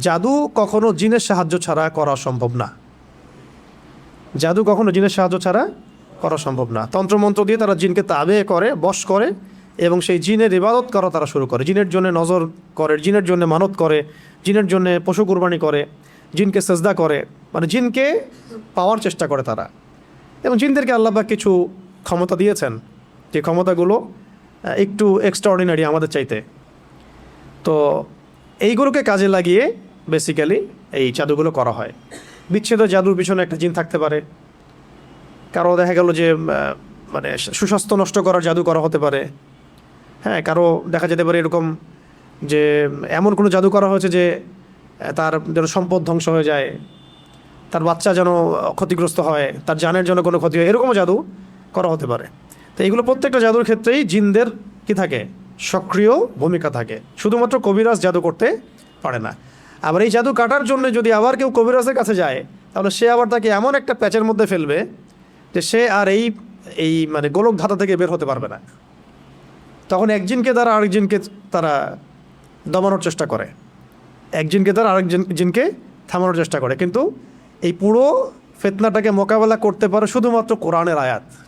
জাদু কখনো জিনের সাহায্য ছাড়া করা সম্ভব না। জাদু কখনো জিনের সাহায্য ছাড়া করা সম্ভব না। তন্ত্রমন্ত্র দিয়ে তারা জিনকে তাবে করে, বশ করে, এবং সেই জিনের ইবাদত করা তারা শুরু করে। জিনের জন্য নজর করে, জিনের জন্য মানত করে, জিনের জন্য পশু কুরবানি করে, জিনকে সেজদা করে, মানে জিনকে পাওয়ার চেষ্টা করে তারা। এবং জিনদেরকে আল্লাহ পাক কিছু ক্ষমতা দিয়েছেন, যে ক্ষমতাগুলো একটু এক্সট্রাঅর্ডিনারি আমাদের চাইতে। তো এইগুলোকে কাজে লাগিয়ে বেসিক্যালি এই জাদুগুলো করা হয়। বিচ্ছেদ জাদুর পিছনে একটা জিন থাকতে পারে, কারো দেখা গেল যে মানে সুস্বাস্থ্য নষ্ট করার জাদু করা হতে পারে। হ্যাঁ, কারো দেখা যেতে পারে এরকম যে এমন কোনো জাদু করা হয়েছে যে তার যেন সম্পদ ধ্বংস হয়ে যায়, তার বাচ্চা যেন ক্ষতিগ্রস্ত হয়, তার জানের জন্য কোনো ক্ষতি হয়, এরকমও জাদু করা হতে পারে। তো এইগুলো প্রত্যেকটা জাদুর ক্ষেত্রেই জিনদের কি থাকে, সক্রিয় ভূমিকা থাকে। শুধুমাত্র কবিরাজ জাদু করতে পারে না। আবার এই জাদু কাটার জন্য যদি আবার কেউ কবিরাজের কাছে যায়, তাহলে সে আবার তাকে এমন একটা প্যাচের মধ্যে ফেলবে যে সে আর এই মানে গোলক ধাঁধা থেকে বের হতে পারবে না। তখন একজনকে দ্বারা আরেকজনকে তারা দমানোর চেষ্টা করে, একজনকে দ্বারা জিনকে থামানোর চেষ্টা করে। কিন্তু এই পুরো ফিতনাটাকে মোকাবেলা করতে পারে শুধুমাত্র কোরআনের আয়াত।